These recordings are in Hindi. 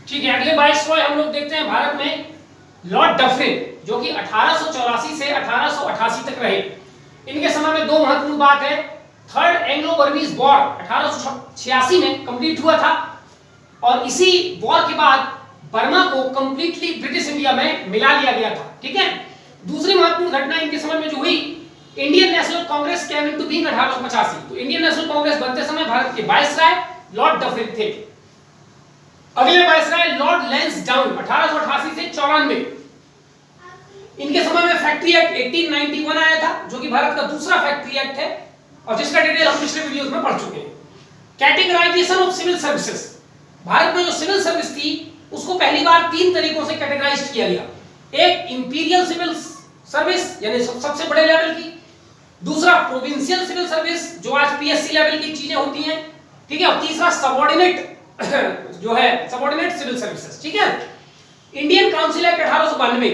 ठीक है, अगले वाइसरॉय हम लोग देखते हैं भारत में लॉर्ड डफरिन, जो कि 1884 से 1888 तक रहे। इनके समय में दो महत्वपूर्ण बात है। थर्ड एंग्लो बर्मीज वॉर 1886 में कंप्लीट हुआ था और इसी वॉर के बाद बर्मा को कंप्लीटली ब्रिटिश इंडिया में मिला लिया गया था। ठीक है, दूसरी महत्वपूर्ण घटना इनके समय में जो हुई, Indian national Congress came into being 1885। तो इंडियन नेशनल कांग्रेस बनते समय भारत के वाइसरॉय लॉर्ड डफरिन थे। अगले वाइसरॉय लॉर्ड लैंसडाउन 1888 से 94। इनके समय में फैक्ट्री एक्ट 1891 आया था, जो कि भारत का दूसरा फैक्ट्री एक्ट है और जिसका डिटेल हम पिछले वीडियोस में पढ़ चुके हैं। Categorization of civil services, Bharat में जो सिविल सर्विस थी उसको पहली बार तीन तरीकों से कैटेगराइज किया गया। एक इंपीरियल सिविल सर्विस यानी सबसे बड़े लेवल की, दूसरा प्रोविंशियल सिविल सर्विस जो आज पीएससी लेवल की चीजें होती हैं, ठीक है, और तीसरा सबऑर्डिनेट जो है सबऑर्डिनेट सिविल सर्विसेज। ठीक है, इंडियन काउंसिल एक्ट 1892,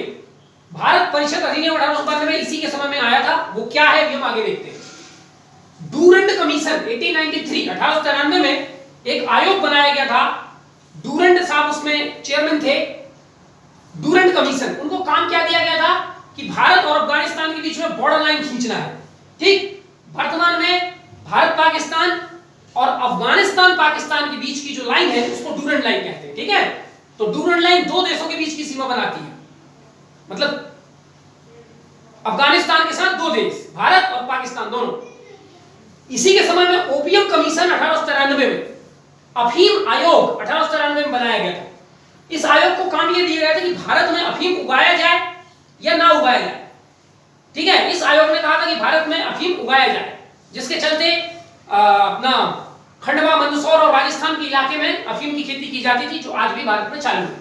भारत परिषद अधिनियम 1892 इसी के समय में आया था। वो क्या है हम आगे देखते हैं। डूरंड कमीशन 1893 में एक आयोग बनाया गया था। डूरंड साहब उसमें चेयरमैन थे। डूरंड कमीशन, उनको काम क्या दिया गया था कि भारत और अफगानिस्तान के बीच में बॉर्डर लाइन खींचना है। ठीक, वर्तमान में भारत पाकिस्तान और अफगानिस्तान पाकिस्तान के बीच की जो लाइन है उसको डूरंड लाइन कहते हैं। ठीक है, तो डूरंड लाइन दो देशों के बीच की सीमा बनाती है, मतलब अफगानिस्तान के साथ दो देश, भारत और पाकिस्तान दोनों। इसी के समय में ओपियम कमीशन 1893 में, अफीम आयोग 1893 में बनाया गया था। इस आयोग को काम यह दिया गया था कि भारत में अफीम उगाया जाए या ना उगाया जाए। ठीक है, इस आयोग ने कहा था कि भारत में अफीम उगाया जाए, जिसके चलते अपना खंडवा, मंदसौर और राजस्थान के इलाके में अफीम की खेती की जाती थी, जो आज भी भारत में चालू है।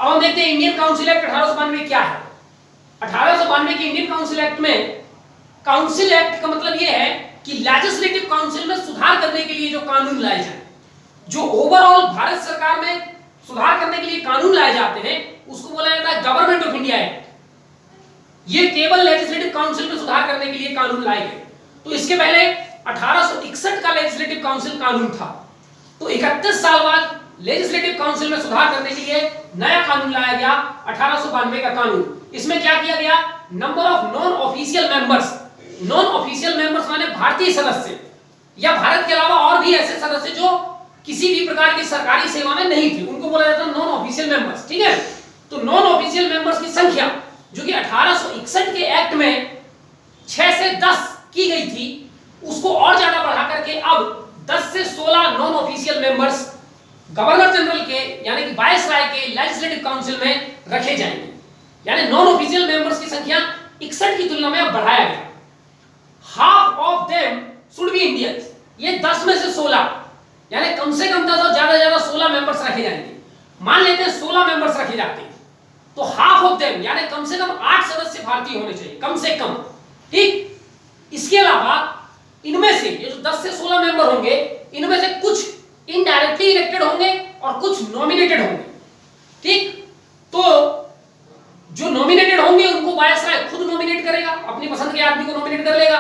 अब हम देखते हैं इंडियन काउंसिल एक्ट 1892 क्या है। 1892 के इंडियन काउंसिल एक्ट में, काउंसिल एक्ट का मतलब यह है कि लेजिस्लेटिव काउंसिल में सुधार करने के लिए जो कानून लाए जाए, जो ओवरऑल भारत सरकार में सुधार करने के लिए कानून लाए जाते हैं, उसको बोला जाता है गवर्नमेंट ऑफ इंडिया एक्ट। ये केवल लेजिस्लेटिव काउंसिल में सुधार करने के लिए कानून लाए गए। तो इसके पहले 1861 का लेजिस्लेटिव काउंसिल कानून था। तो 31 साल बाद लेजिस्लेटिव काउंसिल में सुधार करने के लिए नया कानून लाया गया, 1892 का कानून। इसमें क्या किया गया, number of non official members, non official members माने भारतीय सदस्य या भारत के अलावा और भी ऐसे सदस्य जो किसी भी प्रकार की सरकारी सेवा में नहीं थे, उनको बोला जाता है नॉन ऑफिशियल मेंबर्स। ठीक है, तो नॉन ऑफिशियल मेंबर्स की संख्या जो कि 1861 के एक्ट में 6 से 10 की गई थी, उसको और ज्यादा बढ़ा करके अब 10 से 16 non official members governor general के यानी कि वाइसरॉय के लेजिस्लेटिव काउंसिल में रखे जाएंगे। यानी नॉन ऑफिशियल मेंबर्स की संख्या 61 की तुलना में अब बढ़ाया गया। Half of them should be Indians, ये 10 में से 16 यानी कम से कम 10 और ज्यादा 16 मेंबर्स रखे जाएंगे। मान लेते हैं 16 मेंबर्स रखे जाते हैं, तो हाफ ऑफ देम यानी कम से कम 8 सदस्य भारतीय होने चाहिए, कम से कम। ठीक, इसके अलावा इनमें से ये जो 10 से 16 मेंबर होंगे, इनमें से कुछ इनडायरेक्टली इलेक्टेड होंगे और कुछ नॉमिनेटेड होंगे। ठीक, तो जो नॉमिनेटेड होंगे उनको वाइसरॉय खुद नॉमिनेट करेगा, अपनी पसंद के आदमी को नॉमिनेट कर लेगा।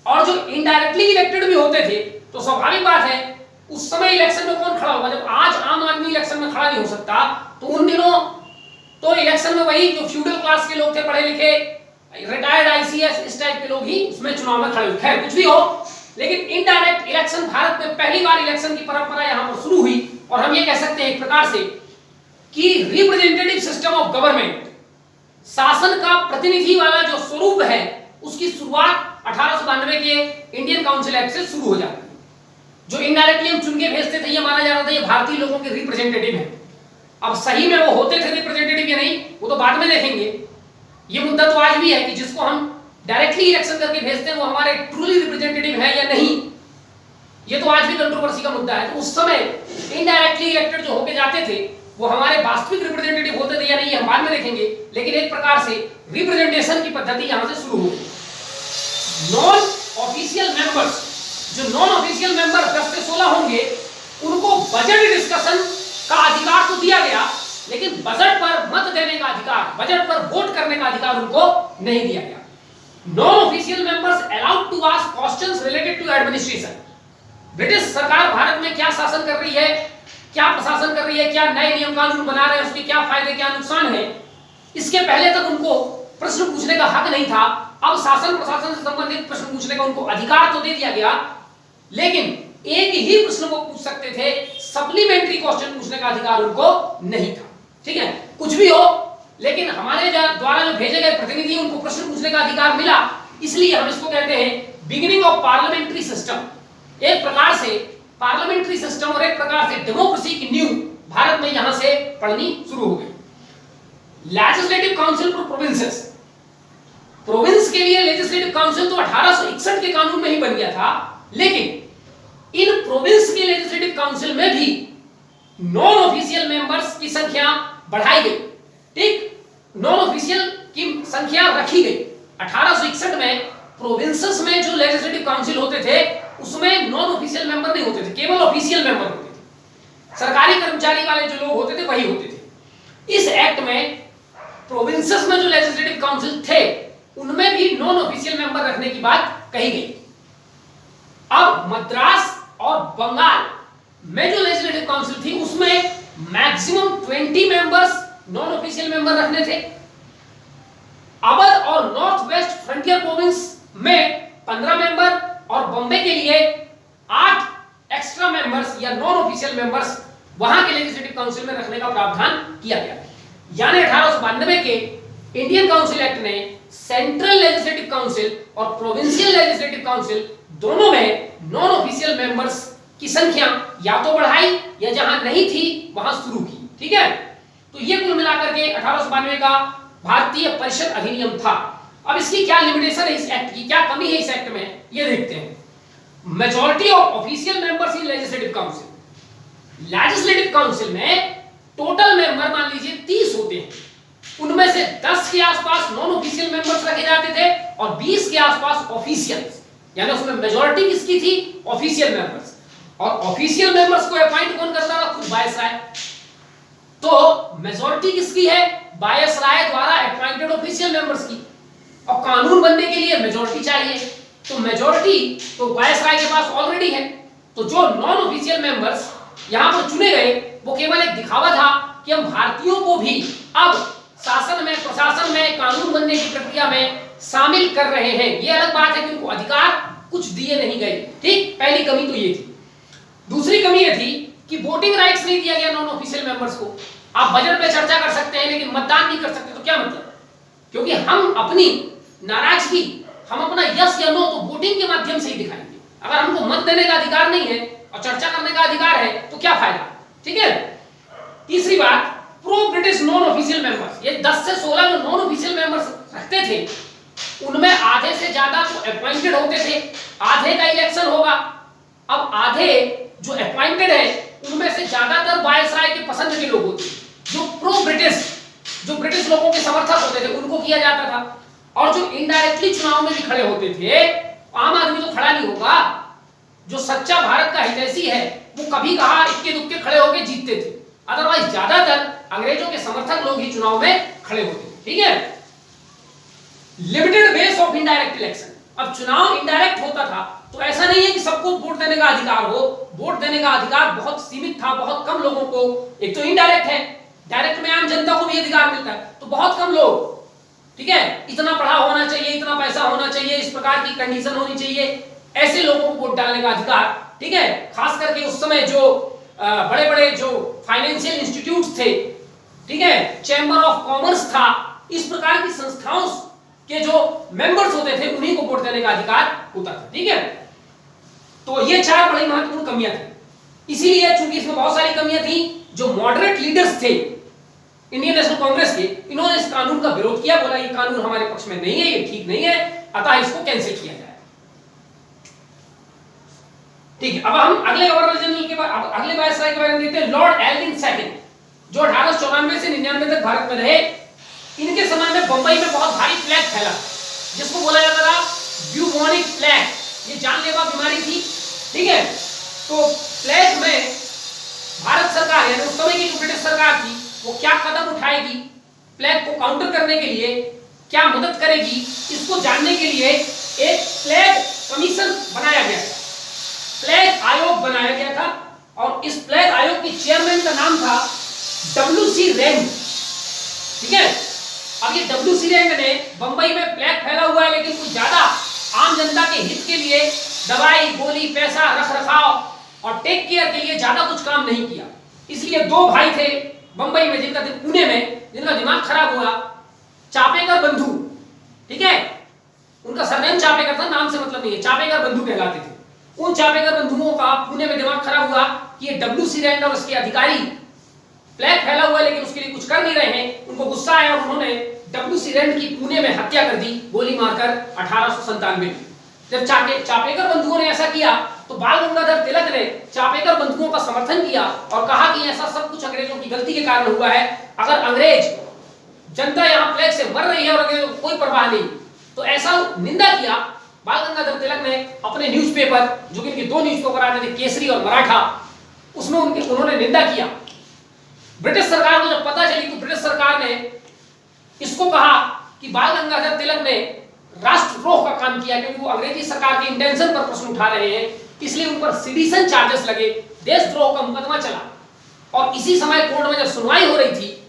और जो इनडायरेक्टली इलेक्टेड भी होते थे, तो स्वाभाविक बात है उस समय इलेक्शन में कौन खड़ा होगा, जब आज आम आदमी इलेक्शन में खड़ा नहीं हो सकता, तो उन दिनों तो इलेक्शन में वही जो फ्यूडल क्लास के लोग थे, पढ़े लिखे, रिटायर्ड आईसीएस, इस टाइप के लोग ही उसमें चुनाव में खड़े हुए। खैर कुछ भी हो, लेकिन इनडायरेक्ट इलेक्शन भारत में पहली बार इलेक्शन की परंपरा यहां पर शुरू हुई। और हम ये कह सकते हैं एक प्रकार से कि रिप्रेजेंटेटिव सिस्टम ऑफ गवर्नमेंट, शासन का प्रतिनिधि वाला जो स्वरूप है, उसकी शुरुआत 1892 के इंडियन काउंसिल एक्ट से शुरू हो जाती है। जो इनडायरेक्टली हम चुन के भेजते थे, ये माना जाता था ये भारतीय लोगों के रिप्रेजेंटेटिव है। अब सही में वो होते थे रिप्रेजेंटेटिव या नहीं, वो तो बाद में देखेंगे। ये मुद्दा तो आज भी है कि जिसको हम डायरेक्टली इलेक्शन करके भेजते हैं वो हमारे ट्रूली रिप्रेजेंटेटिव है या नहीं, ये तो आज भी कंट्रोवर्सी का मुद्दा है। तो उस समय इनडायरेक्टली इलेक्टेड जो होके जाते थे वो हमारे वास्तविक रिप्रेजेंटेटिव होते थे या नहीं, हम बाद में देखेंगे। लेकिन एक प्रकार से रिप्रेजेंटेशन की पद्धति यहां से शुरू हुई। नॉन ऑफिशियल मेंबर्स, जो नॉन ऑफिशियल मेंबर 10 से 16 होंगे, उनको बजट डिस्कशन का अधिकार तो दिया गया, लेकिन बजट पर मत देने का अधिकार, बजट पर वोट करने का अधिकार उनको नहीं दिया गया। Non official members allowed to ask questions related to administration. British सरकार भारत में क्या शासन कर रही है, क्या प्रशासन कर रही है, क्या नए नियम कानून बना रहे हैं, उसके क्या फायदे क्या नुकसान है, इसके पहले तक उनको प्रश्न पूछने का हक नहीं था। अब शासन प्रशासन से संबंधित प्रश्न पूछने का उनको अधिकार तो दे दिया गया, लेकिन एक ही प्रश्न को पूछ सकते थे, सप्लीमेंट्री क्वेश्चन पूछने का अधिकार उनको नहीं था। ठीक है, कुछ भी हो, लेकिन हमारे द्वारा जो भेजे गए प्रतिनिधि उनको प्रश्न पूछने का अधिकार मिला, इसलिए हम इसको कहते हैं बिगिनिंग ऑफ पार्लियामेंट्री सिस्टम। एक प्रकार से पार्लियामेंट्री सिस्टम और एक प्रकार से डेमोक्रेसी की नींव भारत में यहां से पड़नी शुरू हो गई। Legislative council for provinces, province के लिए लेजिस्लेटिव काउंसिल तो 1861 के कानून में ही बन गया था, लेकिन इन प्रोविंस के लेजिस्लेटिव काउंसिल में भी नॉन ऑफिशियल मेंबर्स की संख्या बढ़ाई गई। ठीक, नॉन ऑफिशियल की संख्या रखी गई। 1861 में प्रोविंसेस में जो लेजिस्लेटिव काउंसिल होते थे उसमें नॉन ऑफिशियल मेंबर नहीं होते थे, केवल ऑफिशियल मेंबर होते थे। सरकारी कर्मचारी वाले जो लोग होते थे वही होते थे। इस एक्ट में प्रोविंसेस में जो लेजिस्लेटिव काउंसिल थे उनमें भी नॉन ऑफिशियल मेंबर रखने की बात कही गई। अब मद्रास और बंगाल में जो लेजिस्लेटिव काउंसिल थी उसमें maximum 20 members non official member रखने थे। अवध और नॉर्थ वेस्ट फ्रंटियर प्रोविंस में 15 मेंबर और बॉम्बे के लिए 8 एक्स्ट्रा मेंबर्स या नॉन ऑफिशियल मेंबर्स वहां के लेजिस्लेटिव काउंसिल में रखने का प्रावधान किया गया। यानी 1892 के इंडियन काउंसिल एक्ट ने सेंट्रल लेजिस्लेटिव काउंसिल और प्रोविंशियल लेजिस्लेटिव काउंसिल दोनों में नॉन ऑफिशियल मेंबर्स की संख्या या तो बढ़ाई या जहां नहीं थी वहां शुरू की। ठीक है, तो ये कुल मिलाकर के 1892 का भारतीय परिषद अधिनियम था। अब इसकी क्या लिमिटेशन है, इस एक्ट की क्या कमी है इस एक्ट में, ये देखते हैं। Majority of official members in legislative council, legislative council में टोटल मेंबर मान लीजिए 30 होते हैं, उनमें से 10 के आसपास नॉन ऑफिशियल मेंबर्स रखे जाते थे और 20 के आसपास ऑफिशियल, यानी उसमें मेजॉरिटी किसकी थी, ऑफिशियल मेंबर्स। और ऑफिशियल मेंबर्स को अपॉइंट कौन करता था, खुद वायसराय। तो मेजॉरिटी किसकी है, वायसराय द्वारा अपॉइंटेड ऑफिशियल मेंबर्स की। और कानून बनने के लिए मेजॉरिटी चाहिए, तो मेजॉरिटी तो वायसराय के पास ऑलरेडी है। तो जो नॉन ऑफिशियल मेंबर्स यहां पर चुने गए वो केवल एक दिखावा था कि हम भारतीयों को भी अब शासन में, प्रशासन में, कानून बनने की प्रक्रिया में शामिल कर रहे हैं। ये अलग बात है कि उनको अधिकार कुछ दिए नहीं गए। ठीक, पहली कमी तो ये थी। दूसरी कमी ये थी कि वोटिंग राइट्स नहीं दिया गया नॉन ऑफिशियल मेंबर्स को। आप बजट पे चर्चा कर सकते हैं लेकिन मतदान नहीं कर सकते, तो क्या मतलब, क्योंकि हम अपनी नाराजगी, हम अपना यस या नो तो वोटिंग के माध्यम से ही दिखाएंगे। अगर हमको मत देने का अधिकार नहीं है और चर्चा करने का अधिकार है तो क्या फायदा। ठीक है, तीसरी बात, pro British non official members, ये 10 से 16 जो नॉन ऑफिशियल मेंबर्स रखते थे उनमें आधे से ज्यादा तो अपॉइंटेड होते थे, आधे का इलेक्शन होगा। अब आधे जो अपॉइंटेड है उनमें से ज्यादातर वायसराय के पसंद के लोग होते, जो प्रो ब्रिटिश, जो ब्रिटिश लोगों के समर्थक होते थे उनको किया जाता था। और जो इनडायरेक्टली चुनाव में भी खड़े होते थे, आम आदमी तो खड़ा नहीं होगा, जो सच्चा भारत का हितैषी है वो कभी कहा इक्के दुक्के खड़े होकर जीतते थे, अदरवाइज ज्यादातर अंग्रेजों के समर्थक लोग ही चुनाव में खड़े होते थे। ठीक है, limited base of indirect election, अब चुनाव इनडायरेक्ट होता था तो ऐसा नहीं है कि सबको वोट देने का अधिकार हो, वोट देने का अधिकार बहुत सीमित था, बहुत कम लोगों को। एक तो इनडायरेक्ट है, डायरेक्ट में आम जनता को भी अधिकार मिलता है, तो बहुत कम लोग, ठीक है, इतना पढ़ा होना चाहिए, इतना पैसा होना चाहिए, इस प्रकार की कंडीशन होनी चाहिए, ऐसे लोगों को वोट डालने का अधिकार। ठीक है, खास करके उस समय जो बड़े बड़े जो फाइनेंशियल इंस्टीट्यूट्स थे, ठीक है, चैम्बर ऑफ कॉमर्स था, इस प्रकार की संस्थाओं के जो मेंबर्स होते थे उन्हीं को वोट देने का अधिकार होता था। ठीक है, तो ये 4 बड़ी महत्वपूर्ण कमियां थी। इसीलिए चूंकि इसमें बहुत सारी कमियां थी, जो मॉडरेट लीडर्स थे इंडियन नेशनल कांग्रेस के, इन्होंने इस कानून का विरोध किया, बोला ये कानून हमारे पक्ष में नहीं है, ये ठीक नहीं है, अतः इसको कैंसिल किया जाए। ठीक है, अब हम अगले गवर्नर जनरल के बाद अगले वायसराय के बारे में देखते हैं। लॉर्ड एल्गिन सेकंड, जो 1894 से 99 तक भारत में रहे। इनके समय में बंबई में बहुत भारी प्लेग फैला, जिसको बोला जाता था ब्यूबोनिक प्लेग, ये जानलेवा बीमारी थी। ठीक है, तो प्लेग में भारत सरकार यानी उस समय की जो ब्रिटिश सरकार थी वो क्या कदम उठाएगी, प्लेग को काउंटर करने के लिए क्या मदद करेगी, इसको जानने के लिए एक प्लेग कमीशन बनाया गया था, प्लेग आयोग बनाया गया था। और इस प्लेग आयोग के चेयरमैन का नाम था WC रैंड। ठीक है, अब ये WC रैंड ने बंबई में प्लेग फैला हुआ है, लेकिन कुछ ज्यादा आम जनता के हित के लिए दवाई, गोली, पैसा, रख रखाव और टेक केयर के लिए ज्यादा कुछ काम नहीं किया। इसलिए दो भाई थे बंबई में, पुणे में, जिनका दिमाग खराब हुआ, चापेकर बंधु। ठीक है, उनका सरनेम चापेकर था, नाम से मतलब नहीं है, चापेकर बंधु कहलाते थे। उन चापेकर बंधुओं का पुणे में दिमाग खराब हुआ कि ये WC रैंड और उसके अधिकारी प्लेग फैला हुआ है लेकिन उसके लिए कुछ कर नहीं रहे हैं। उनको गुस्सा आया और उन्होंने WC रैंड की पुणे में हत्या कर दी, गोली मारकर 1897 में। जब चापेकर बंधुओं ने ऐसा किया तो बाल गंगाधर तिलक ने चापेकर बंधुओं का समर्थन किया और कहा कि ऐसा सब कुछ अंग्रेजों की गलती के कारण हुआ है। अगर अंग्रेज जनता यहाँ प्लेग से मर रही है और कोई परवाह नहीं, तो ऐसा निंदा किया। बाल गंगाधर तिलक ने अपने न्यूज़पेपर, जो कि इनके दो न्यूज़पेपर आते थे, केसरी और मराठा, उसमें उन्होंने निंदा किया। ब्रिटिश सरकार को जब पता चली तो ब्रिटिश सरकार ने इसको कहा कि बाल गंगाधर तिलक ने राष्ट्रद्रोह का काम किया, क्योंकि वो अंग्रेजी सरकार के इंटेंशन पर प्रश्न उठा रहे हैं, इसलिए उन पर सेडिशन चार्जेस लगे, देशद्रोह का मुकदमा चला। और इसी समय कोर्ट में जब सुनवाई हो रही थी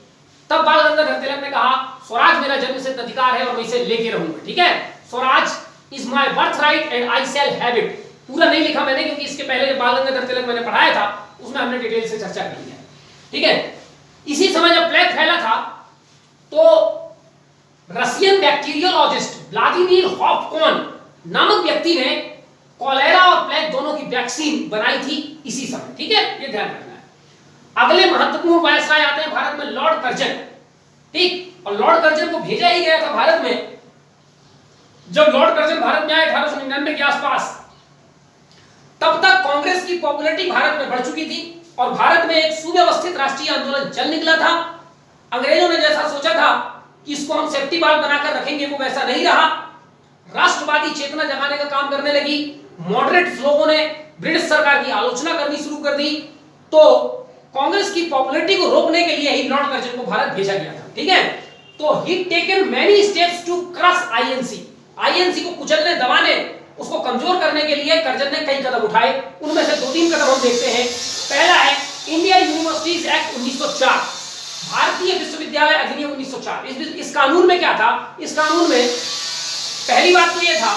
तब बाल गंगाधर तिलक ने कहा स्वराज मेरा जन्मसिद्ध अधिकार है और मैं इसे लेके रहूंगा। ठीक है, Swaraj is my birth right and I shall have it. पूरा नहीं लिखा मैंने, क्योंकि इसके पहले जब बाल गंगाधर तिलक मैंने पढ़ाया था उसमें हमने डिटेल से चर्चा की है। ठीक है, इसी समय जब प्लेग फैला था तो रशियन बैक्टीरियोलॉजिस्ट व्लादिमीर हॉफकॉन नामक व्यक्ति ने कॉलेरा और प्लेग दोनों की वैक्सीन बनाई थी इसी समय। ठीक है, ये ध्यान रखना है। अगले महत्वपूर्ण वायसराय आते हैं भारत में लॉर्ड कर्जन। ठीक, और लॉर्ड कर्जन को भेजा ही गया था भारत में। जब लॉर्ड कर्जन भारत में आए 1899 के आसपास, तब तक कांग्रेस की पॉपुलैरिटी भारत में बढ़ चुकी थी और भारत में एक सुव्यवस्थित राष्ट्रीय आंदोलन चल निकला था। अंग्रेजों ने जैसा सोचा था कि इसको हम सेफ्टी बाल्ब बनाकर रखेंगे, वो वैसा नहीं रहा। राष्ट्रवादी चेतना जगाने का काम करने लगी। मॉडरेट लोगों ने ब्रिटिश सरकार की आलोचना करनी शुरू कर दी। तो कांग्रेस की पॉपुलैरिटी को रोकने के लिए ही लॉर्ड कर्जन को भारत भेजा गया था। ठीक है, तो he taken many steps to crush INC को कुचलने, दबाने, उसको कमजोर करने के लिए कर्जन ने कई कदम उठाए। उनमें से दो तीन कदम हम देखते हैं। पहला है इंडिया यूनिवर्सिटीज एक्ट 1904, भारतीय विश्वविद्यालय अधिनियम 1904। इस कानून में क्या था? इस कानून में पहली बात तो यह था,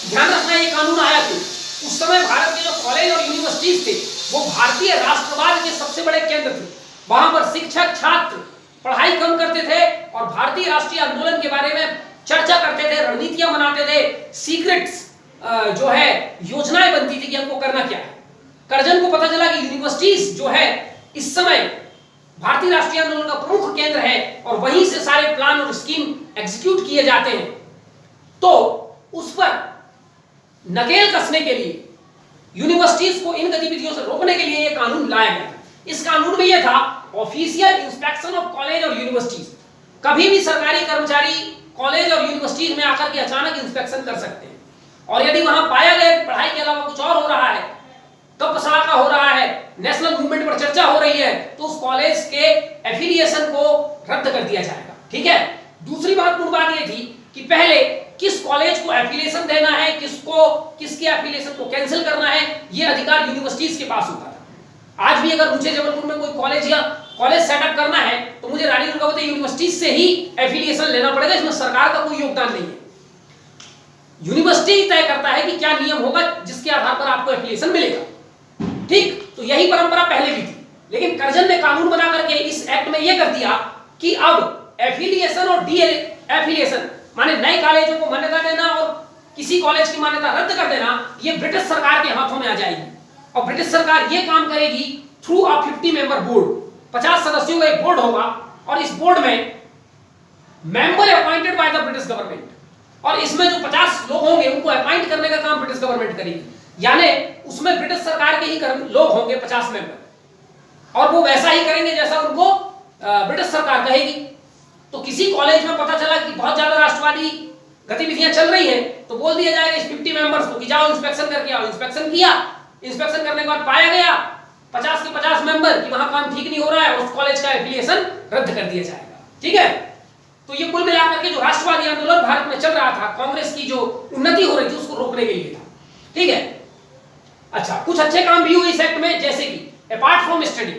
ध्यान रखना ये कानून आया क्यों। उस समय भारत के जो कॉलेज और यूनिवर्सिटीज थे वो भारतीय राष्ट्रवाद के सबसे बड़े केंद्र थे। वहां पर शिक्षक छात्र पढ़ाई कम करते थे और भारतीय राष्ट्रीय आंदोलन के बारे में चर्चा करते थे, रणनीतियां बनाते थे, सीक्रेट्स जो है योजनाएं बनती थी कि हमको करना क्या है। कर्जन को पता चला कि यूनिवर्सिटीज जो है इस समय भारतीय राष्ट्रीय आंदोलन का प्रमुख केंद्र है और वहीं से सारे प्लान और स्कीम एग्जीक्यूट किए जाते हैं। तो उस पर नकेल कसने के लिए, यूनिवर्सिटीज को इन गतिविधियों से रोकने के लिए यह कानून लाया गया। इस कानून में यह था ऑफिशियल इंस्पेक्शन ऑफ कॉलेज और यूनिवर्सिटीज। कभी भी सरकारी कर्मचारी कॉलेज और यूनिवर्सिटीज में आकर के अचानक इंस्पेक्शन कर सकते हैं और यदि वहां पाया गया कि पढ़ाई के अलावा कुछ और हो रहा है, कप सलाका हो रहा है, नेशनल मूवमेंट पर चर्चा हो रही है, तो उस कॉलेज के एफिलिएशन को रद्द कर दिया जाएगा। ठीक है, दूसरी महत्वपूर्ण बात यह थी कि पहले किस कॉलेज को एफिलिएशन देना है, किसके एफिलिएशन को कैंसिल करना है, यह अधिकार यूनिवर्सिटीज के पास होता था। आज भी अगर मुझे जबलपुर में कोई कॉलेज सेटअप करना है तो मुझे रानी दुर्गावती यूनिवर्सिटी से ही एफिलिएशन लेना पड़ेगा। इसमें सरकार का कोई योगदान नहीं है। यूनिवर्सिटी तय करता है कि क्या नियम होगा जिसके आधार पर आपको एफिलिएशन मिलेगा। ठीक, तो यही परंपरा पहले भी थी, लेकिन कर्जन ने कानून बना करके इस एक्ट में यह कर दिया कि अब एफिलिएशन और डी एफिलिएशन माने नए कॉलेजों को मान्यता देना और किसी कॉलेज की मान्यता रद्द कर देना, यह ब्रिटिश सरकार के हाथों में आ जाएगी और ब्रिटिश सरकार यह काम करेगी थ्रू अ 50 मेंबर बोर्ड। 50 सदस्यों का एक बोर्ड होगा और इस बोर्ड में member appointed by the British government और इसमें जो 50 लोग होंगे उनको अपॉइंट करने का काम ब्रिटिश गवर्नमेंट करेगी। यानी उसमें ब्रिटिश सरकार के ही लोग होंगे 50 मेंबर और वो वैसा ही करेंगे जैसा उनको ब्रिटिश सरकार कहेगी। तो किसी कॉलेज में पता चला कि बहुत ज्यादा राष्ट्रवादी गतिविधियां चल रही हैं तो बोल दिया जाएगा इस 50 मेंबर्स को कि जाओ इंस्पेक्शन करके आओ। इंस्पेक्शन किया, इंस्पेक्शन करने के बाद पाया गया 50 के 50 मेंबर कि वहां काम ठीक नहीं हो रहा है और उस कॉलेज का एफिलिएशन रद्द कर दिया जाएगा। ठीक है, तो ये कुल मिलाकर के जो राष्ट्रवादी आंदोलन भारत में चल रहा था, कांग्रेस की जो उन्नति हो रही थी उसको रोकने के लिए था। ठीक है, अच्छा, कुछ अच्छे काम भी हुए इस एक्ट में, जैसे कि अपार्ट फ्रॉम प्लेटफॉर्म स्टडी।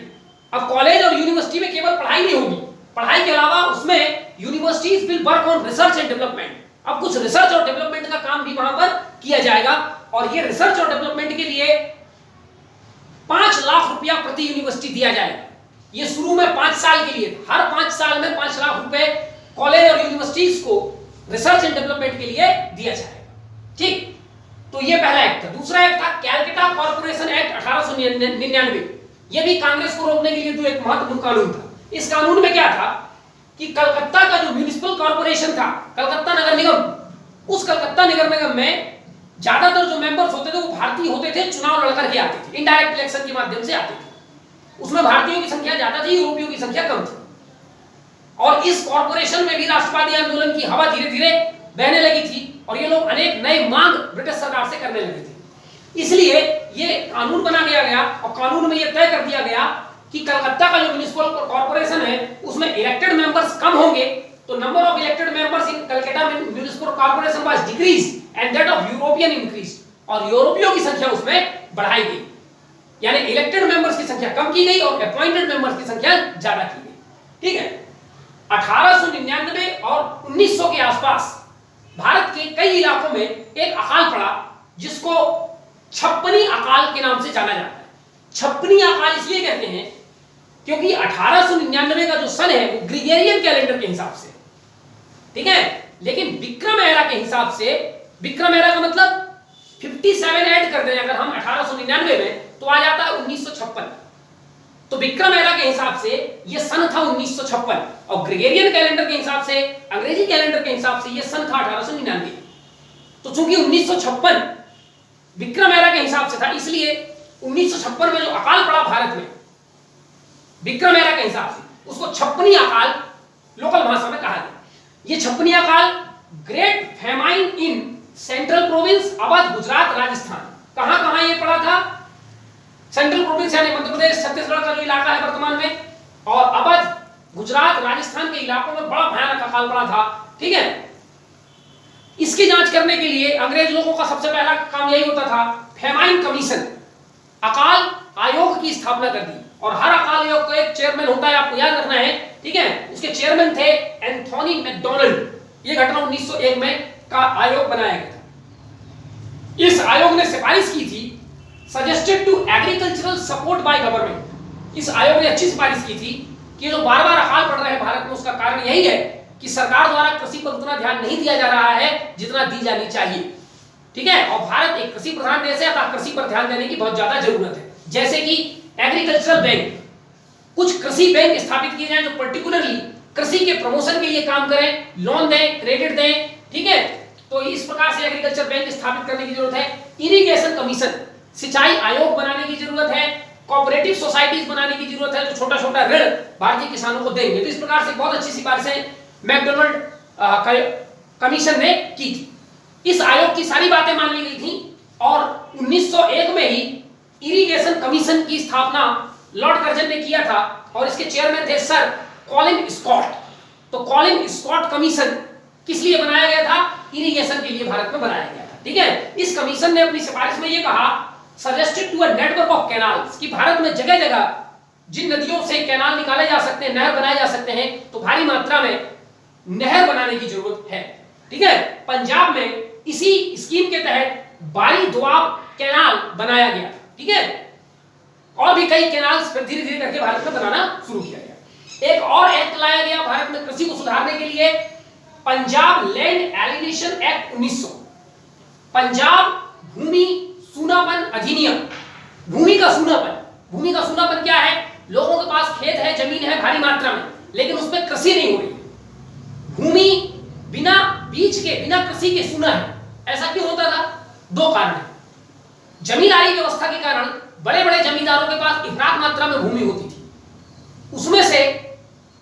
अब कॉलेज और यूनिवर्सिटी में केवल पढ़ाई नहीं होगी, पढ़ाई के अलावा उसमें universities will work on research and development. अब कुछ रिसर्च और डेवलपमेंट का काम भी वहां पर किया जाएगा, और ये रिसर्च और डेवलपमेंट के लिए 5 लाख रुपया प्रति यूनिवर्सिटी दिया जाएगा। ये शुरू में 5 साल के लिए, हर 5 साल में 5 लाख रुपए कॉलेज और यूनिवर्सिटीज को रिसर्च एंड डेवलपमेंट के लिए दिया जाएगा। ठीक, तो ये पहला एक्ट था। दूसरा एक्ट था कैलकाटा कॉर्पोरेशन एक्ट 1899। यह भी कांग्रेस को रोकने के लिए तो एक महत्वपूर्ण कानून था। इस कानून में क्या था कि कलकत्ता का जो म्युनिसिपल कॉर्पोरेशन था, कलकत्ता नगर निगम, उस कलकत्ता नगर निगम में ज्यादातर जो मेंबर्स होते थे वो भारतीय होते थे, चुनाव लड़कर के आते थे, इनडायरेक्ट इलेक्शन के माध्यम से आते थे। उसमें भारतीयों की संख्या ज्यादा थी, यूरोपियों की संख्या कम थी। और इस कॉर्पोरेशन में भी राष्ट्रवादी आंदोलन की हवा धीरे धीरे बहने लगी थी, और ये लोग अनेक नए मांग ब्रिटिश सरकार से करने लगे थे। इसलिए ये कानून बना गया, और कानून में ये तय कर दिया गया कि कलकत्ता का जो म्युनिसिपल कॉर्पोरेशन है उसमें इलेक्टेड मेंबर्स कम होंगे, तो number of elected members in Calcutta municipal corporation was decrease and that of European increase, और यूरोपियों की संख्या उसमें बढ़ाई गई। यानी इलेक्टेड मेंबर्स की संख्या कम की गई और अपॉइंटेड मेंबर्स की संख्या ज्यादा की गई। ठीक है, 1899 और 1900 के आसपास भारत के कई इलाकों में एक अकाल पड़ा जिसको छप्पनी अकाल के नाम से जाना जाता है। छप्पनी अकाल इसलिए कहते हैं क्योंकि 1899 का जो सन है वो ग्रिगोरियन कैलेंडर के हिसाब से, ठीक है, लेकिन विक्रम एरा के हिसाब से, विक्रम एरा का मतलब 57 ऐड कर दें अगर हम 1899 में, तो आ जाता है 1956। तो विक्रम एरा के हिसाब से ये सन था 1956, और ग्रिगोरियन कैलेंडर के हिसाब से, अंग्रेजी कैलेंडर के हिसाब से ये सन था 1899। तो चूंकि 1956 विक्रम एरा के हिसाब से था, इसलिए 1956 में जो अकाल पड़ा भारत में विक्रम एरा के हिसाब से, उसको छप्पनी अकाल लोकल भाषा में कहा गया। ये छप्पनी अकाल great famine in central province, Awadh, Gujarat, Rajasthan, कहां ये पड़ा था? सेंट्रल प्रोविंस यानी मध्य प्रदेश, छत्तीसगढ़ का जो इलाका है वर्तमान में, और अवध, गुजरात, राजस्थान के इलाकों में बड़ा भयानक अकाल पड़ा था। ठीक है, इसकी जांच करने के लिए अंग्रेज लोगों का सबसे पहला काम यही होता था, फेमाइन कमीशन, अकाल आयोग की स्थापना कर दी, और हर अकाल आयोग का एक चेयरमैन होता है, आपको याद रखना है। ठीक है, उसके चेयरमैन थे एंथोनी मैकडोनाल्ड। ये घटना 1901 में का आयोग बनाया गया था। इस आयोग ने सिफारिश की थी, suggested to agricultural support by government. इस आयोग ने अच्छी सिफारिश की थी कि जो बार बार अकाल पड़ रहे हैं भारत में, उसका कारण यही है कि सरकार द्वारा कृषि पर उतना ध्यान नहीं दिया जा रहा है जितना दी जानी चाहिए। ठीक है, और भारत एक कृषि प्रधान देश है, अतः कृषि पर ध्यान देने की बहुत ज्यादा जरूरत है। जैसे कि एग्रीकल्चरल बैंक, कुछ कृषि बैंक स्थापित किए जाएं जो पर्टिकुलरली कृषि के प्रमोशन के लिए काम करें, लोन दें, क्रेडिट दें। ठीक है, तो इस प्रकार से एग्रीकल्चर बैंक स्थापित करने की जरूरत है। इरिगेशन कमीशन, सिंचाई आयोग बनाने की जरूरत है। कोऑपरेटिव सोसाइटीज बनाने की जरूरत है जो छोटा छोटा ऋण भारतीय किसानों को देंगे। तो इस प्रकार से बहुत अच्छी सिफारिशें मैकडोनाल्ड कमीशन ने की थी। इस आयोग की सारी बातें मान ली गई थी, और 1901 में ही इरिगेशन कमीशन की स्थापना लॉर्ड कर्जन ने किया था, और इसके चेयरमैन थे सर कॉलिन स्कॉट। तो कॉलिन स्कॉट कमीशन किस लिए बनाया गया था? इरिगेशन के लिए भारत में बनाया गया था। ठीक है, इस कमीशन ने अपनी सिफारिश में यह कहा, suggested to a network of canals, कि भारत में जगह जगह जिन नदियों से कैनाल निकाले जा सकते हैं, नहर बनाए जा सकते हैं, तो भारी मात्रा में नहर बनाने की जरूरत है। ठीक है, पंजाब में इसी स्कीम के तहत बारी दोआब कैनाल बनाया गया। ठीक है, और भी कई कैनाल्स धीरे धीरे करके भारत में बनाना शुरू किया गया। एक और एक्ट लाया गया भारत में कृषि को सुधारने के लिए, Punjab land alienation act 1900, Punjab भूमि सूनापन अधिनियम। भूमि का सूनापन क्या है? लोगों के पास खेत है, जमीन है भारी मात्रा में, लेकिन उसमें कृषि नहीं हो रही। भूमि बिना बीज के, बिना कृषि के सूना है। ऐसा क्यों होता था? दो कारण है। जमींदारी व्यवस्था के कारण बड़े बड़े जमींदारों के पास इफरात मात्रा में भूमि होती थी, उसमें से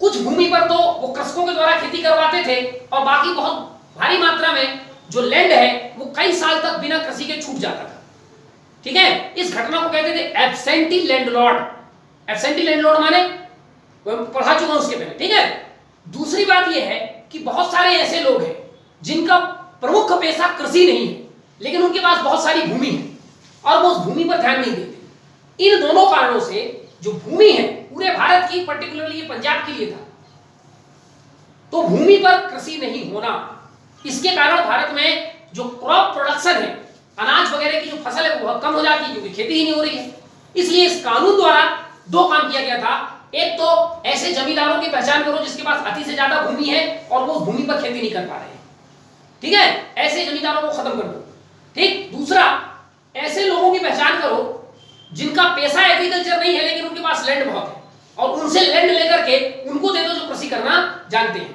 कुछ भूमि पर तो वो कृषकों के द्वारा खेती करवाते थे, और बाकी बहुत भारी मात्रा में जो लैंड है वो कई साल तक बिना कृषि के छूट जाता था। ठीक है, इस घटना को कहते थे एब्सेंटी लैंडलॉर्ड। एब्सेंटी लैंडलॉर्ड माने पढ़ा चुका हूं उसके पहले। ठीक है, दूसरी बात यह है कि बहुत सारे ऐसे लोग हैं जिनका प्रमुख पेशा कृषि नहीं है, लेकिन उनके पास बहुत सारी भूमि है और वो उस भूमि पर ध्यान नहीं देते। इन दोनों कारणों से जो भूमि है पूरे भारत की, पर्टिकुलरली पंजाब के लिए था, तो भूमि पर कृषि नहीं होना, इसके कारण भारत में जो क्रॉप प्रोडक्शन है, अनाज वगैरह की जो फसल है वो बहुत कम हो जाती है क्योंकि खेती ही नहीं हो रही है। इसलिए इस कानून द्वारा दो काम किया गया था। एक तो ऐसे जमींदारों की पहचान करो जिसके पास अति से ज्यादा भूमि है और वो भूमि पर खेती नहीं कर पा रहे हैं, ठीक है, ऐसे जमींदारों को खत्म कर दो। ठीक। दूसरा, ऐसे लोगों की पहचान करो जिनका पेशा एग्रीकल्चर नहीं है लेकिन उनके पास लैंड बहुत है और उनसे लैंड लेकर के उनको दे दो जो कृषि करना जानते हैं।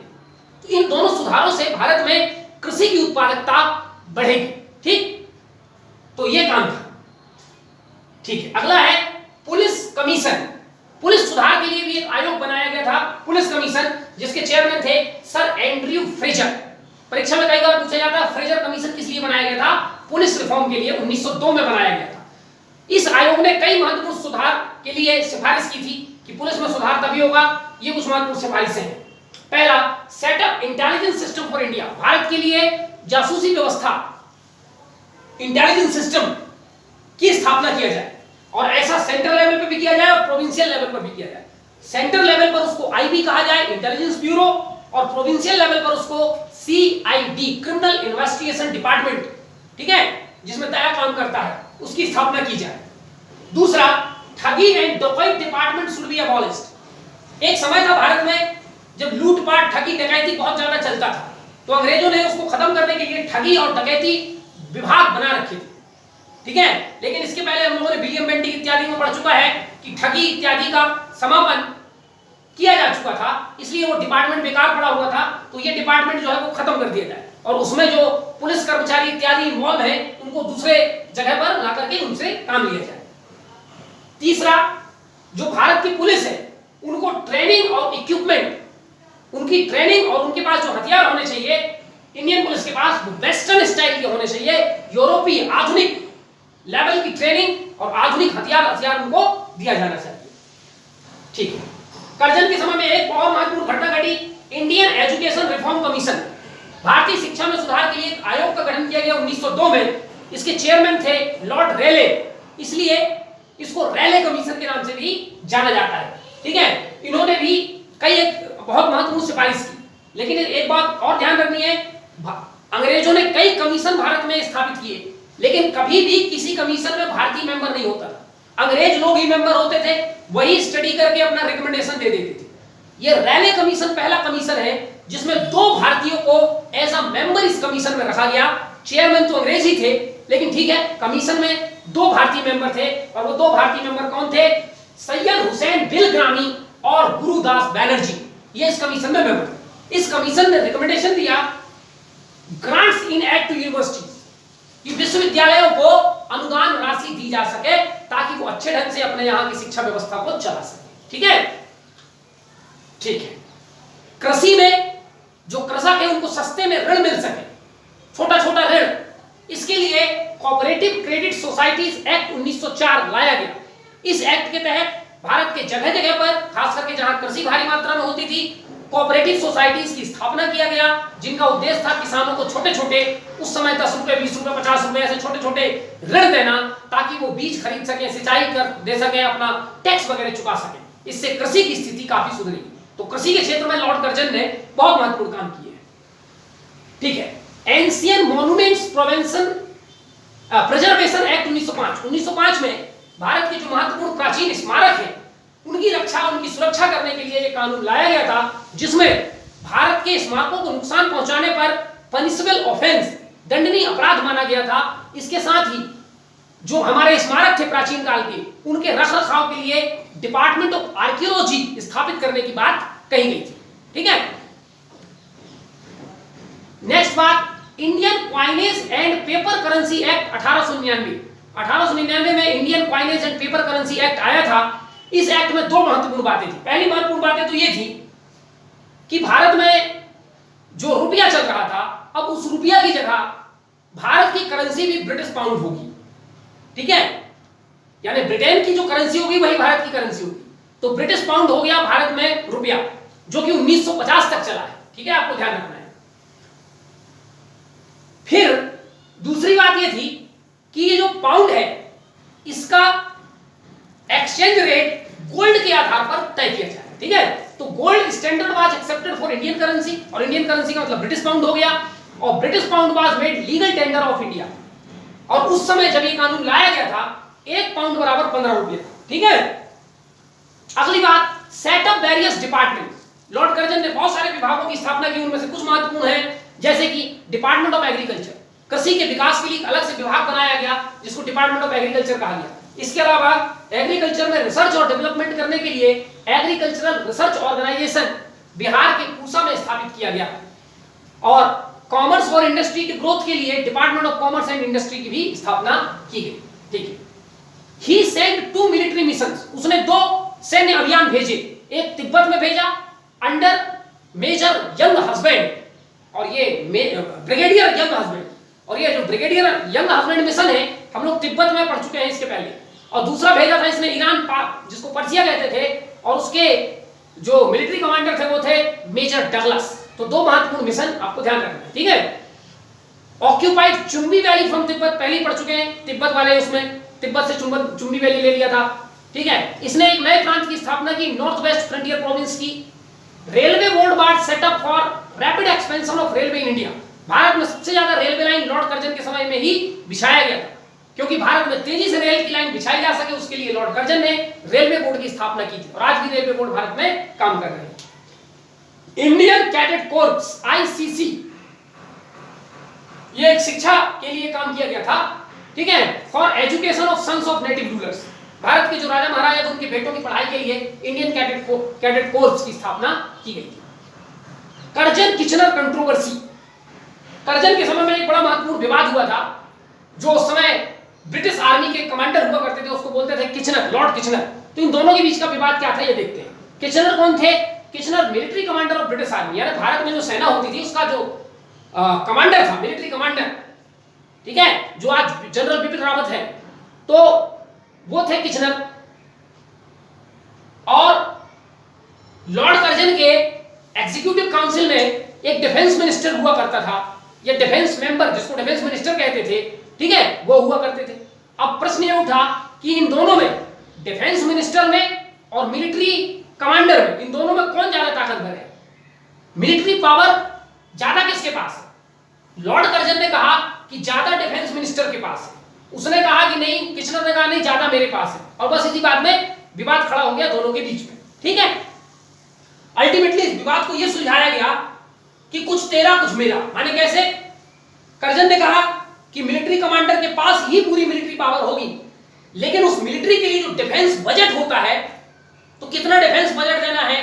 तो इन दोनों सुधारों से भारत में कृषि की उत्पादकता बढ़ेगी। ठीक, तो ये काम था। ठीक है, अगला है पुलिस कमीशन। पुलिस सुधार के लिए भी एक आयोग बनाया गया था, पुलिस कमीशन, जिसके चेयरमैन थे सर एंड्रयू फ्रेजर। परीक्षा में कई बार पूछा जाता है फ्रेजर कमीशन किस लिए बनाया गया था? पुलिस रिफॉर्म के लिए 1902 में बनाया गया था। इस आयोग ने कई महत्वपूर्ण सुधार के लिए सिफारिश की थी कि पुलिस में सुधार तभी होगा। ये कुछ महत्वपूर्ण सिफारिशें हैं। पहला, setup intelligence system for India. Bharat के लिए जासूसी व्यवस्था, इंटेलिजेंस सिस्टम की स्थापना किया जाए और ऐसा सेंट्रल लेवल पे भी किया जाए और प्रोविंशियल लेवल पर भी किया जाए। सेंट्रल लेवल पर उसको आईबी कहा जाए, इंटेलिजेंस ब्यूरो, और प्रोविंशियल लेवल पर उसको सीआईडी, क्रिमिनल इन्वेस्टिगेशन डिपार्टमेंट, ठीक है, जिसमें दया काम करता है, उसकी स्थापना की जाए। दूसरा, ठगी एंड डकैती डिपार्टमेंट शुड बी अबॉलिश्ड। एक समय था भारत में जब लूटपाट, ठगी, डकैती बहुत ज्यादा चलता था, तो अंग्रेजों ने उसको खत्म करने के लिए ठगी और डकैती विभाग बना रखे थे, ठीक है। लेकिन इसके पहले हम लोगों ने विलियम बेंटिक इत्यादि में पढ़ चुका है कि ठगी इत्यादि का समापन किया जा चुका था, इसलिए वो डिपार्टमेंट बेकार पड़ा हुआ था। तो ये डिपार्टमेंट जो है वो खत्म कर दिया जाए और उसमें जो पुलिस कर्मचारी इत्यादि इन्वॉल्व है उनको दूसरे जगह पर ला करके उनसे काम लिया जाए। तीसरा, जो भारत की पुलिस है उनको ट्रेनिंग और इक्विपमेंट, उनकी ट्रेनिंग और उनके पास जो हथियार होने चाहिए, इंडियन पुलिस के पास वेस्टर्न स्टाइल के होने चाहिए, यूरोपीय आधुनिक लेवल की ट्रेनिंग और आधुनिक हथियार उनको दिया जाना चाहिए। ठीक है। करजन के समय में एक और महत्वपूर्ण घटना घटी, इंडियन एजुकेशन रिफॉर्म कमीशन। भारतीय शिक्षा में सुधार के लिए एक आयोग का गठन किया गया 1902 में। इसके चेयरमैन थे लॉर्ड रेले, इसलिए इसको रेले कमीशन के नाम से भी जाना जाता है, ठीक है। इन्होंने भी कई एक बहुत महत्वपूर्ण सिफारिश की, लेकिन एक बात और ध्यान रखनी है, अंग्रेजों ने कई कमीशन भारत में स्थापित किए, लेकिन कभी भी किसी कमीशन में भारतीय मेंबर नहीं होता था, अंग्रेज लोग ही मेंबर होते थे, वही स्टडी करके अपना रिकमेंडेशन दे देते थे। ये रैले कमीशन पहला कमीशन है जिसमें 2 भारतीयों को एज अ मेंबर इस कमीशन में रखा गया। चेयरमैन तो अंग्रेज ही थे, लेकिन ठीक है, कमीशन में 2 भारतीय मेंबर थे और वो 2 भारतीय मेंबर कौन थे? सैयद हुसैन बिलग्रामी और गुरुदास बैनर्जी, ये इस कमीशन में मेंबर थे। इस कमीशन ने रिकमेंडेशन दिया grants in aid to universities, कि विश्वविद्यालयों को अनुदान राशि दी जा सके ताकि वो अच्छे ढंग से अपने यहाँ की शिक्षा व्यवस्था को चला सके, ठीक है। ठीक है। कृषि में जो कृषक है उनको सस्ते में ऋण मिल सके, छोटा छोटा ऋण, इसके लिए कोऑपरेटिव क्रेडिट सोसाइटीज एक्ट 1904 लाया गया। इस एक्ट के तहत भारत के जगह जगह पर, खास करके जहां कृषि भारी मात्रा में होती थी, कोऑपरेटिव सोसाइटीज की स्थापना किया गया, जिनका उद्देश्य था किसानों को छोटे छोटे, उस समय 10 रुपए, 20 रुपए, 50 रुपए ऐसे छोटे छोटे ऋण देना, ताकि वो बीज खरीद सके, सिंचाई कर दे सके, अपना टैक्स वगैरह चुका सके। इससे कृषि की स्थिति काफी सुधरी। तो कृषि के क्षेत्र में लॉर्ड कर्जन ने बहुत महत्वपूर्ण काम किए हैं, ठीक है। एंशियंट मॉन्यूमेंट्स प्रिजर्वेशन एक्ट 1905 में भारत के जो महत्वपूर्ण प्राचीन स्मारक है उनकी रक्षा, उनकी सुरक्षा करने के लिए यह कानून लाया गया था, जिसमें भारत के स्मारकों को नुकसान पहुंचाने पर पनिशेबल ऑफेंस, दंडनीय अपराध माना गया था। इसके साथ ही जो हमारे स्मारक थे प्राचीन काल के, उनके रखरखाव के लिए डिपार्टमेंट ऑफ आर्कियोलॉजी स्थापित करने की बात कही गई थी, ठीक है। नेक्स्ट बात, Indian coinage and paper currency act 1899 में Indian coinage and paper currency act आया था। इस एक्ट में 2 महत्वपूर्ण बातें थी। पहली महत्वपूर्ण बातें तो ये थी कि भारत में जो रुपया चल रहा था, अब उस रुपया की जगह भारत की करेंसी भी ब्रिटिश पाउंड होगी, ठीक है, यानी ब्रिटेन की जो करेंसी होगी वही भारत की करेंसी होगी। तो ब्रिटिश पाउंड हो गया भारत में रुपया, जो कि 1950 तक चला है, ठीक है, आपको ध्यान रखना है। फिर दूसरी बात यह थी कि ये जो पाउंड है, इसका एक्सचेंज रेट गोल्ड के आधार पर तय किया जाए, ठीक है। तो gold standard was accepted for Indian currency, और इंडियन करेंसी का मतलब ब्रिटिश पाउंड हो गया, और British pound was made legal tender of India. और उस समय जब ये कानून लाया गया था 1 पाउंड बराबर 15 रुपये था, ठीक है। अगली बात, set up various department. Lord Curzon ने बहुत सारे विभागों की स्थापना की, उनमें से कुछ महत्वपूर्ण हैं, जैसे कि डिपार्टमेंट ऑफ एग्रीकल्चर, कृषि के विकास के लिए अलग से विभाग बनाया गया जिसको डिपार्टमेंट ऑफ एग्रीकल्चर कहा गया। इसके अलावा एग्रीकल्चर में रिसर्च और डेवलपमेंट करने के लिए एग्रीकल्चरल रिसर्च ऑर्गेनाइजेशन बिहार के पूसा में स्थापित किया गया, और कॉमर्स और इंडस्ट्री की ग्रोथ के लिए department of commerce and industry की भी स्थापना की गई, ठीक है। ही सेंट 2 मिलिट्री मिशंस, उसने 2 सैन्य अभियान भेजे, एक तिब्बत में भेजा अंडर मेजर यंग हस्बैंड, और ये ब्रिगेडियर यंग हस्बैंड, और ये जो ब्रिगेडियर यंग हस्बैंड मिशन है हम लोग तिब्बत में पढ़ चुके हैं इसके पहले। और दूसरा भेजा था इसने ईरान, जिसको पर्सिया कहते थे, और उसके जो मिलिट्री कमांडर थे वो थे मेजर डगलस। तो 2 महत्वपूर्ण मिशन आपको ध्यान रखना है, ठीक है। Occupied Chumbi valley from Tibet, पहले ही पढ़ चुके हैं, तिब्बत वाले उसमें तिब्बत से चुंबी वैली ले लिया था, ठीक है। इसने एक नए प्रांत की स्थापना की, नॉर्थ वेस्ट फ्रंटियर प्रोविंस की। Railway board was set up for rapid expansion of railway in India. Bharat में सबसे ज्यादा रेलवे लाइन लॉर्ड कर्जन के समय में ही बिछाया गया था, क्योंकि भारत में तेजी से रेल की लाइन बिछाई जा सके उसके लिए लॉर्ड कर्जन ने रेलवे बोर्ड की स्थापना की थी, और आज भी रेलवे बोर्ड भारत में काम कर रहे हैं। इंडियन कैडेट कोर्प्स आईसीसी, ये एक शिक्षा के लिए काम किया गया था, ठीक है, for education of sons of native rulers. Bharat के जो राजा महाराजा थे उनके बेटों की पढ़ाई के लिए इंडियन कैडेट कोर्प्स की स्थापना की गई थी। कर्जन किचनर कंट्रोवर्सी, कर्जन के समय में एक बड़ा महत्वपूर्ण विवाद हुआ था। जो उस समय ब्रिटिश आर्मी के कमांडर हुआ करते थे उसको बोलते थे किचनर, लॉर्ड किचनर। तो इन दोनों के बीच का विवाद क्या था ये देखते हैं। किचनर कौन थे? Kitchener military commander of British army, यानी भारत में जो सेना होती थी उसका जो कमांडर था, मिलिट्री कमांडर, ठीक है, जो आज जनरल बिपिन रावत है, तो वो थे किचनर। और लॉर्ड कर्जन के एग्जीक्यूटिव काउंसिल में एक डिफेंस मिनिस्टर हुआ करता था, ये डिफेंस मेंबर जिसको डिफेंस मिनिस्टर कहते थे, ठीक है, वो हुआ करते थे। अब प्रश्न ये उठा कि इन दोनों में, डिफेंस मिनिस्टर में और मिलिट्री कमांडर में, इन दोनों में कौन ज्यादा ताकतवर है? मिलिट्री पावर ज्यादा किसके पास है? लॉर्ड कर्जन ने कहा कि ज्यादा डिफेंस मिनिस्टर के पास है, उसने कहा कि नहीं, किचनर ने कहा नहीं, ज्यादा मेरे पास है, और बस इसी बात में विवाद खड़ा हो गया दोनों के बीच में, ठीक है। अल्टीमेटली इस विवाद को यह सुलझाया गया कि कुछ तेरा कुछ मेरा। माने कैसे? कर्जन ने कहा कि मिलिट्री कमांडर के पास ही पूरी मिलिट्री पावर होगी, लेकिन उस मिलिट्री के लिए जो डिफेंस बजट होता है, तो कितना डिफेंस बजट देना है,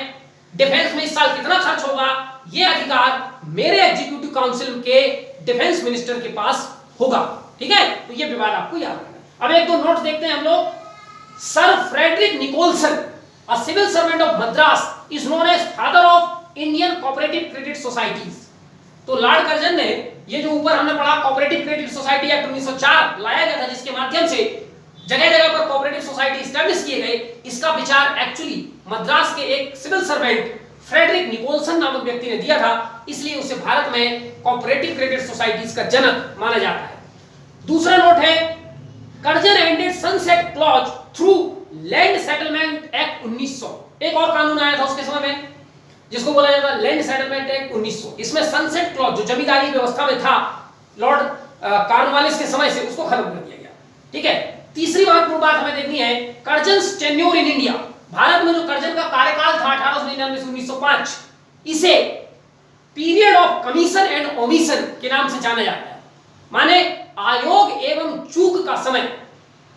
डिफेंस में इस साल कितना खर्च होगा, यह अधिकार मेरे एग्जीक्यूटिव काउंसिल के डिफेंस मिनिस्टर के पास होगा, ठीक है। तो यह विवाद आपको याद रखना। अब एक दो नोट्स देखते हैं हम लोग। Sir Frederick Nicholson, a civil servant of Madras, is known as father of Indian cooperative credit societies. तो लॉर्ड कर्जन ने ये जो ऊपर हमने पढ़ा कोऑपरेटिव क्रेडिट सोसाइटी एक्ट 1904 लाया गया था, जिसके माध्यम से जगह जगह पर कोऑपरेटिव सोसाइटी एस्टैब्लिश किए गए, इसका विचार एक्चुअली मद्रास के एक सिविल सर्वेंट फ्रेडरिक निकोलसन नामक व्यक्ति ने दिया था, इसलिए उसे भारत में कोऑपरेटिव क्रेडिट सोसाइटीज का जनक माना जाता है। दूसरा नोट है, Curzon ended sunset clause through land settlement act 1900। एक और कानून आया था उसके समय में जिसको बोला जाता है लैंड सेटलमेंट एक्ट 1900। इसमें सनसेट क्लॉज जो जमींदारी व्यवस्था में था लॉर्ड कॉर्नवालिस के समय से, उसको खत्म कर दिया गया, ठीक है। तीसरी महत्वपूर्ण बात हमें देखनी है, कर्जन्स टेन्योर इन इंडिया। भारत में जो कर्जन का कार्यकाल था 1899 से 1905, इसे period of commission and omission के नाम से जाना जाता है। माने आयोग एवं चूक का समय।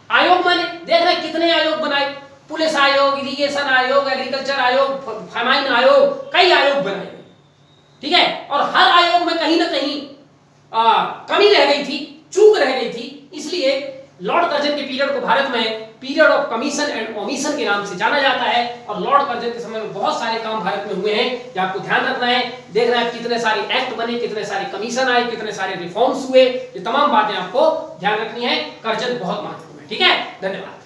आयोग माने देख रहे कितने आयोग बनाए, पुलिस आयोग, इरिगेशन आयोग, एग्रीकल्चर आयोग, फार्माइन आयोग, कई आयोग बनाए, ठीक है। और हर आयोग में कहीं ना कहीं कमी रह गई थी, चूक रह गई थी, इसलिए लॉर्ड कर्जन के पीरियड को भारत में period of commission and omission के नाम से जाना जाता है। और लॉर्ड कर्जन के समय में बहुत सारे काम भारत में हुए हैं, ये आपको ध्यान रखना है। देख रहे हैं कितने सारे एक्ट बने, कितने सारे कमीशन आए, कितने सारे रिफॉर्म्स हुए, ये तमाम बातें आपको ध्यान रखनी है। कर्जन बहुत महत्वपूर्ण है, ठीक है। धन्यवाद।